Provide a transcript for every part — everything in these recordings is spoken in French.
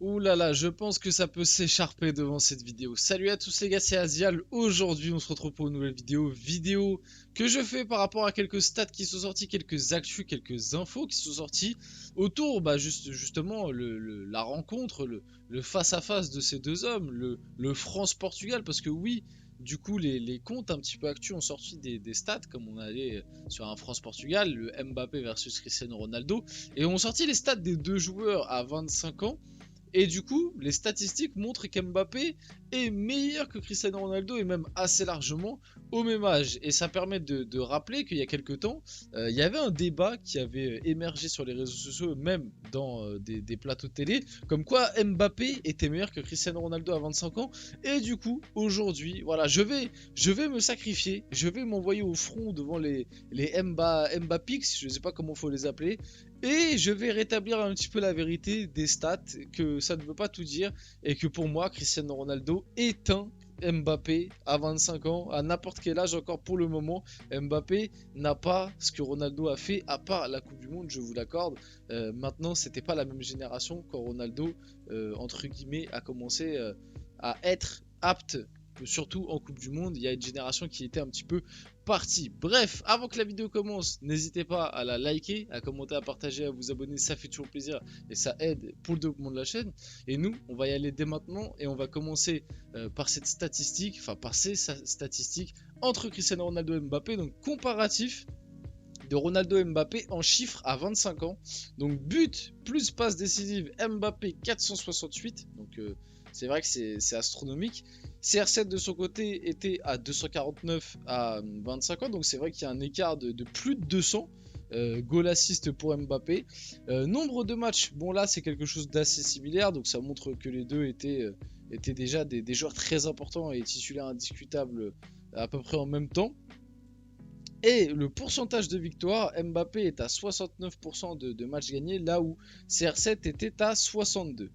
Ouh là là, je pense que ça peut s'écharper devant cette vidéo. Salut à tous les gars, c'est Azial. Aujourd'hui, on se retrouve pour une nouvelle vidéo que je fais par rapport à quelques stats qui sont sortis, quelques actus, quelques infos qui sont sortis autour, justement, la rencontre, le face-à-face de ces deux hommes, le France-Portugal, parce que oui, du coup, les comptes un petit peu actus ont sorti des stats, comme on allait sur un France-Portugal, le Mbappé versus Cristiano Ronaldo, et ont sorti les stats des deux joueurs à 25 ans. Et du coup, les statistiques montrent qu'Mbappé est meilleur que Cristiano Ronaldo et même assez largement au même âge. Et ça permet de rappeler qu'il y a quelques temps, il y avait un débat qui avait émergé sur les réseaux sociaux, même dans des plateaux de télé, comme quoi Mbappé était meilleur que Cristiano Ronaldo à 25 ans. Et du coup, aujourd'hui, voilà, je vais me sacrifier, je vais m'envoyer au front devant les Mbapix, je ne sais pas comment il faut les appeler, et je vais rétablir un petit peu la vérité des stats, que ça ne veut pas tout dire, et que pour moi, Cristiano Ronaldo est un Mbappé à 25 ans, à n'importe quel âge encore pour le moment. Mbappé n'a pas ce que Ronaldo a fait, à part la Coupe du Monde, je vous l'accorde. Maintenant, c'était pas la même génération quand Ronaldo, entre guillemets, a commencé à être apte. Surtout en Coupe du Monde, il y a une génération qui était un petit peu partie. Bref, avant que la vidéo commence, n'hésitez pas à la liker, à commenter, à partager, à vous abonner, ça fait toujours plaisir et ça aide pour le développement de la chaîne. Et nous, on va y aller dès maintenant et on va commencer par cette statistique, enfin par ces statistiques entre Cristiano Ronaldo et Mbappé, donc comparatif de Ronaldo et Mbappé en chiffres à 25 ans. Donc but plus passe décisive, Mbappé 468, donc c'est vrai que c'est astronomique. CR7 de son côté était à 249 à 25 ans, donc c'est vrai qu'il y a un écart de plus de 200. Goal assist pour Mbappé. Nombre de matchs, bon là c'est quelque chose d'assez similaire, donc ça montre que les deux étaient déjà des joueurs très importants et titulaires indiscutables à peu près en même temps. Et le pourcentage de victoire, Mbappé est à 69% de matchs gagnés, là où CR7 était à 62%.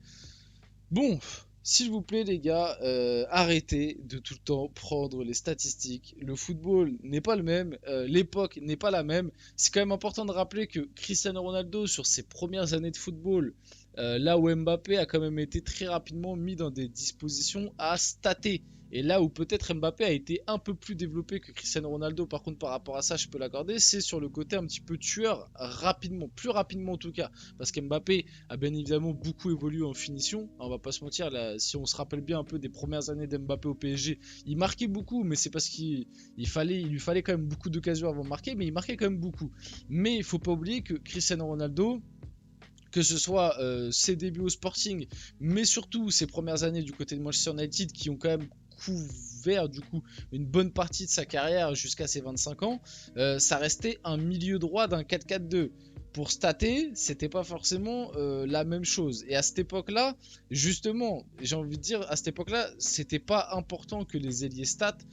Bon, s'il vous plaît les gars, arrêtez de tout le temps prendre les statistiques. Le football n'est pas le même, l'époque n'est pas la même. C'est quand même important de rappeler que Cristiano Ronaldo, sur ses premières années de football, là où Mbappé a quand même été très rapidement mis dans des dispositions à stater. Et là où peut-être Mbappé a été un peu plus développé que Cristiano Ronaldo, par contre par rapport à ça je peux l'accorder, c'est sur le côté un petit peu tueur rapidement, plus rapidement en tout cas. Parce qu'Mbappé a bien évidemment beaucoup évolué en finition, on va pas se mentir, là, si on se rappelle bien un peu des premières années d'Mbappé au PSG, il marquait beaucoup, mais c'est parce qu'il lui fallait quand même beaucoup d'occasions avant de marquer, mais il marquait quand même beaucoup. Mais il faut pas oublier que Cristiano Ronaldo, que ce soit ses débuts au Sporting, mais surtout ses premières années du côté de Manchester United qui ont quand même couvert du coup une bonne partie de sa carrière jusqu'à ses 25 ans, ça restait un milieu droit d'un 4-4-2. Pour stater, c'était pas forcément la même chose. Et à cette époque-là, justement, j'ai envie de dire, à cette époque-là, c'était pas important que les ailiers statent.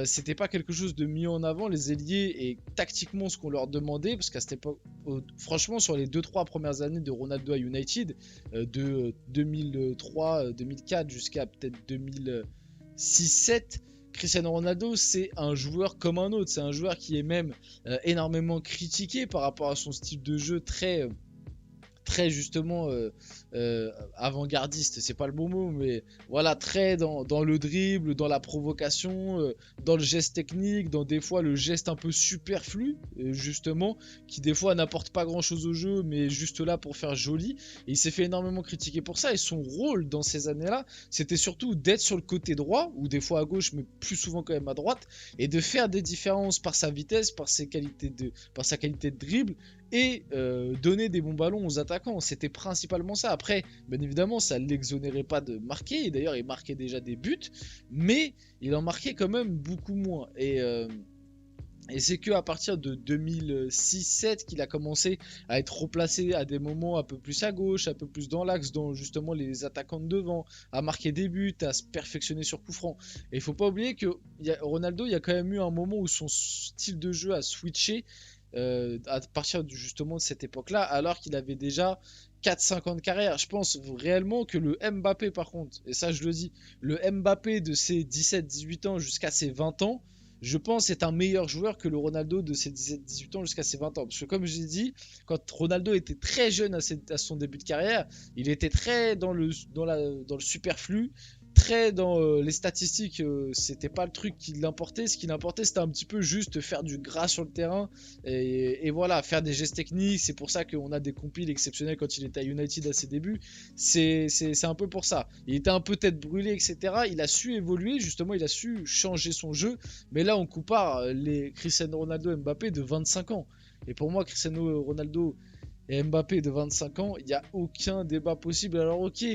C'était pas quelque chose de mis en avant, les ailiers, et tactiquement ce qu'on leur demandait, parce qu'à cette époque, franchement, sur les 2-3 premières années de Ronaldo à United, de 2003-2004 jusqu'à peut-être 2006-7, Cristiano Ronaldo, c'est un joueur comme un autre. C'est un joueur qui est même énormément critiqué par rapport à son style de jeu très justement avant-gardiste, c'est pas le bon mot, mais voilà, très dans le dribble, dans la provocation, dans le geste technique, dans des fois le geste un peu superflu, justement, qui des fois n'apporte pas grand chose au jeu, mais juste là pour faire joli. Et il s'est fait énormément critiquer pour ça, et son rôle dans ces années-là, c'était surtout d'être sur le côté droit, ou des fois à gauche, mais plus souvent quand même à droite, et de faire des différences par sa vitesse, par sa qualité de dribble, et donner des bons ballons aux attaquants. C'était principalement ça. Après, bien évidemment, ça ne l'exonérait pas de marquer. Et d'ailleurs, il marquait déjà des buts, mais il en marquait quand même beaucoup moins. Et c'est que à partir de 2006-7 qu'il a commencé à être replacé à des moments un peu plus à gauche, un peu plus dans l'axe, dans justement les attaquants de devant, à marquer des buts, à se perfectionner sur coup franc. Et il faut pas oublier que Ronaldo, il y a quand même eu un moment où son style de jeu a switché à partir justement de cette époque-là, alors qu'il avait déjà 4-5 ans de carrière. Je pense réellement que le Mbappé, par contre, et ça je le dis, le Mbappé de ses 17-18 ans jusqu'à ses 20 ans, je pense, est un meilleur joueur que le Ronaldo de ses 17-18 ans jusqu'à ses 20 ans. Parce que comme je l'ai dit, quand Ronaldo était très jeune à son début de carrière, il était très dans le superflu, très dans les statistiques, c'était pas le truc qui l'importait. Ce qui l'importait, c'était un petit peu juste faire du gras sur le terrain et voilà, faire des gestes techniques. C'est pour ça qu'on a des compiles exceptionnels quand il était à United à ses débuts. C'est un peu pour ça. Il était un peu tête brûlée, etc. Il a su évoluer, justement, il a su changer son jeu. Mais là, on compare les Cristiano Ronaldo et Mbappé de 25 ans. Et pour moi, Cristiano Ronaldo et Mbappé de 25 ans, il n'y a aucun débat possible. Alors ok,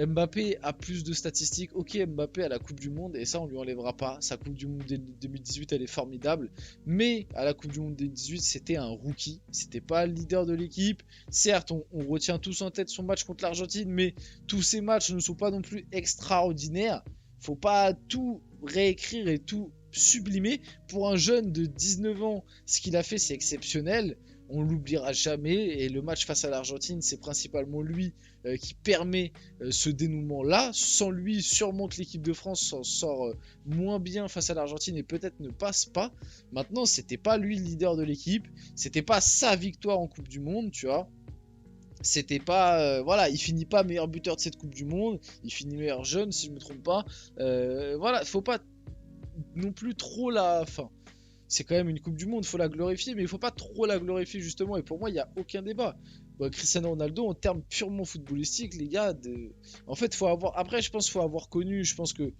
Mbappé a plus de statistiques, ok, Mbappé a la Coupe du Monde, et ça on lui enlèvera pas. Sa Coupe du Monde 2018 elle est formidable, mais à la Coupe du Monde 2018 c'était un rookie, c'était pas le leader de l'équipe. Certes, on retient tous en tête son match contre l'Argentine, mais tous ces matchs ne sont pas non plus extraordinaires. Faut pas tout réécrire et tout sublimer. Pour un jeune de 19 ans, ce qu'il a fait c'est exceptionnel, on l'oubliera jamais, et le match face à l'Argentine c'est principalement lui qui permet ce dénouement là. Sans lui, sûrement que l'équipe de France s'en sort moins bien face à l'Argentine et peut-être ne passe pas. Maintenant, c'était pas lui le leader de l'équipe, c'était pas sa victoire en Coupe du Monde, tu vois. C'était pas voilà, il finit pas meilleur buteur de cette Coupe du Monde, il finit meilleur jeune si je me trompe pas. Voilà, faut pas non plus trop la fin. C'est quand même une Coupe du Monde, il faut la glorifier, mais il faut pas trop la glorifier justement. Et pour moi, il n'y a aucun débat. Bon, Cristiano Ronaldo, en termes purement footballistiques, les gars, en fait, faut avoir. Après, je pense qu'il faut avoir connu. Je pense que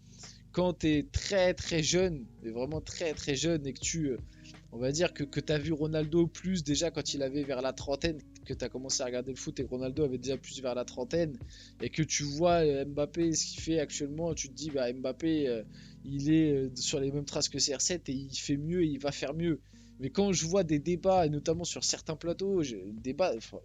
quand tu es très très jeune, et vraiment très très jeune, et que on va dire que tu as vu Ronaldo plus déjà quand il avait vers la trentaine, que tu as commencé à regarder le foot et que Ronaldo avait déjà plus vers la trentaine, et que tu vois Mbappé, ce qu'il fait actuellement, tu te dis, bah Mbappé, il est sur les mêmes traces que CR7 et il fait mieux et il va faire mieux. Mais quand je vois des débats, et notamment sur certains plateaux,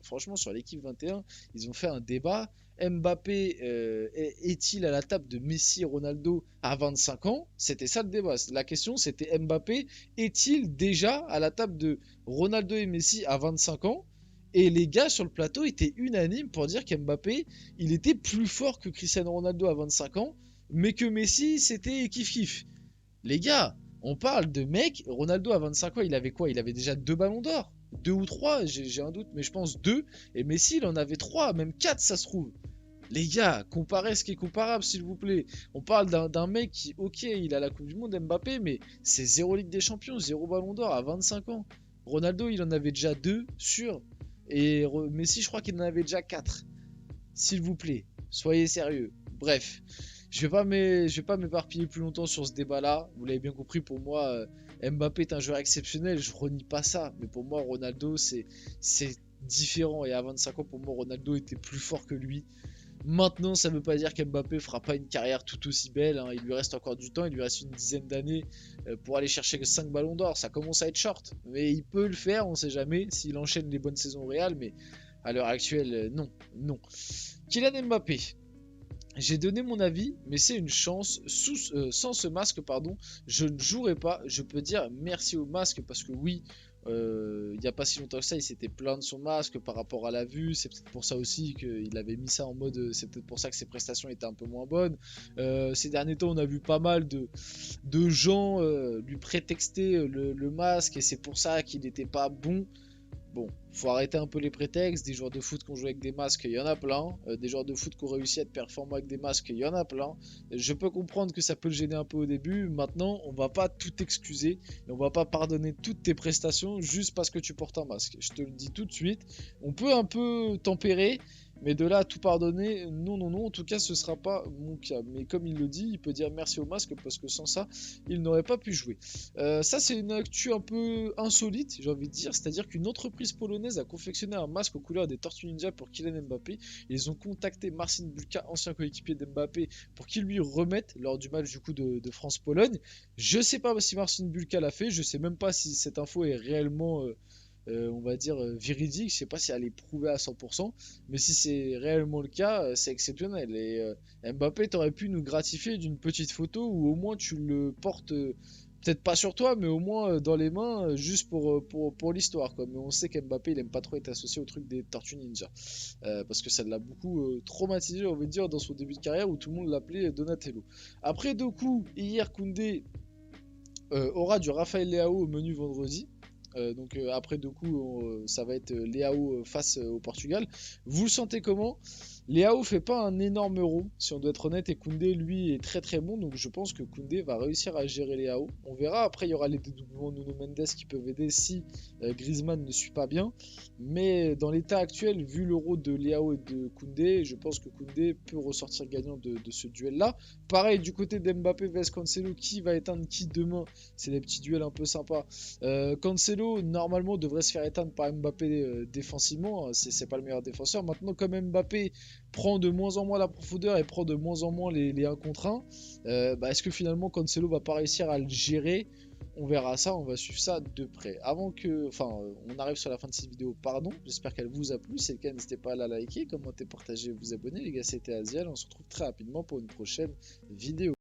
franchement sur l'équipe 21, ils ont fait un débat. Mbappé est-il à la table de Messi et Ronaldo à 25 ans? C'était ça le débat. La question c'était Mbappé est-il déjà à la table de Ronaldo et Messi à 25 ans? Et les gars sur le plateau étaient unanimes pour dire qu'Mbappé, il était plus fort que Cristiano Ronaldo à 25 ans, mais que Messi, c'était kiff-kiff. Les gars, on parle de mec, Ronaldo à 25 ans, il avait quoi? Il avait déjà 2 ballons d'or. Deux ou trois, j'ai un doute, mais je pense deux. Et Messi, il en avait trois, même quatre, ça se trouve. Les gars, comparez ce qui est comparable, s'il vous plaît. On parle d'un mec qui, ok, il a la Coupe du Monde, Mbappé, mais c'est zéro Ligue des Champions, zéro Ballon d'Or à 25 ans. Ronaldo, il en avait déjà deux, sûr. Et Messi, je crois qu'il en avait déjà quatre. S'il vous plaît, soyez sérieux. Bref, je vais pas m'éparpiller plus longtemps sur ce débat-là. Vous l'avez bien compris, pour moi, Mbappé est un joueur exceptionnel. Je renie pas ça, mais pour moi, Ronaldo, c'est différent. Et à 25 ans, pour moi, Ronaldo était plus fort que lui. Maintenant, ça ne veut pas dire qu'Mbappé fera pas une carrière tout aussi belle, hein. Il lui reste encore du temps, il lui reste une dizaine d'années pour aller chercher 5 ballons d'or. Ça commence à être short, mais il peut le faire, on sait jamais s'il enchaîne les bonnes saisons au Real, mais à l'heure actuelle, non, non. Kylian Mbappé, j'ai donné mon avis, mais c'est une chance. Sans ce masque, pardon, je ne jouerai pas. Je peux dire merci au masque parce que oui, il n'y a pas si longtemps que ça, il s'était plaint de son masque par rapport à la vue. C'est peut-être pour ça aussi qu'il avait mis ça en mode. C'est peut-être pour ça que ses prestations étaient un peu moins bonnes. Ces derniers temps, on a vu pas mal de gens lui prétexter le masque et c'est pour ça qu'il n'était pas bon. Bon, faut arrêter un peu les prétextes. Des joueurs de foot qui ont joué avec des masques, il y en a plein. Des joueurs de foot qui ont réussi à être performants avec des masques, il y en a plein. Je peux comprendre que ça peut le gêner un peu au début. Maintenant, on va pas tout excuser et on va pas pardonner toutes tes prestations juste parce que tu portes un masque. Je te le dis tout de suite. On peut un peu tempérer, mais de là à tout pardonner, non, non, non. En tout cas, ce sera pas mon cas. Mais comme il le dit, il peut dire merci au masque parce que sans ça, il n'aurait pas pu jouer. Ça, c'est une actu un peu insolite, j'ai envie de dire. C'est-à-dire qu'une entreprise polonaise a confectionné un masque aux couleurs des Tortues Ninja pour Kylian Mbappé. Ils ont contacté Marcin Bulka, ancien coéquipier d'Mbappé, pour qu'il lui remette lors du match du coup de France-Pologne. Je sais pas si Marcin Bulka l'a fait, je sais même pas si cette info est réellement on va dire véridique, je sais pas si elle est prouvée à 100%, mais si c'est réellement le cas, c'est exceptionnel. Et Mbappé, t'aurais pu nous gratifier d'une petite photo ou au moins tu le portes, peut-être pas sur toi, mais au moins dans les mains, juste pour l'histoire, quoi. Mais on sait qu'Mbappé, il aime pas trop être associé au truc des Tortues Ninja, parce que ça l'a beaucoup traumatisé, on va dire, dans son début de carrière où tout le monde l'appelait Donatello. Après deux coups, hier Koundé aura du Rafael Leao au menu vendredi. Après deux coups, ça va être Leao face au Portugal. Vous le sentez comment? Leao fait pas un énorme euro, si on doit être honnête, et Koundé lui est très très bon, donc je pense que Koundé va réussir à gérer Leao. On verra, après il y aura les dédoublements de Nuno Mendes qui peuvent aider si Griezmann ne suit pas bien. Mais dans l'état actuel, vu l'euro de Leao et de Koundé, je pense que Koundé peut ressortir gagnant de ce duel-là. Pareil, du côté d'Mbappé vs Cancelo, qui va éteindre qui demain? C'est des petits duels un peu sympas. Cancelo, normalement, devrait se faire éteindre par Mbappé défensivement. C'est pas le meilleur défenseur. Maintenant, comme Mbappé prend de moins en moins la profondeur et prend de moins en moins les 1 contre 1, est-ce que finalement Cancelo va pas réussir à le gérer? On verra ça, on va suivre ça de près. On arrive sur la fin de cette vidéo, pardon. J'espère qu'elle vous a plu. Si c'est le cas, n'hésitez pas à la liker, commenter, partager, vous abonner. Les gars, c'était Aziel. On se retrouve très rapidement pour une prochaine vidéo.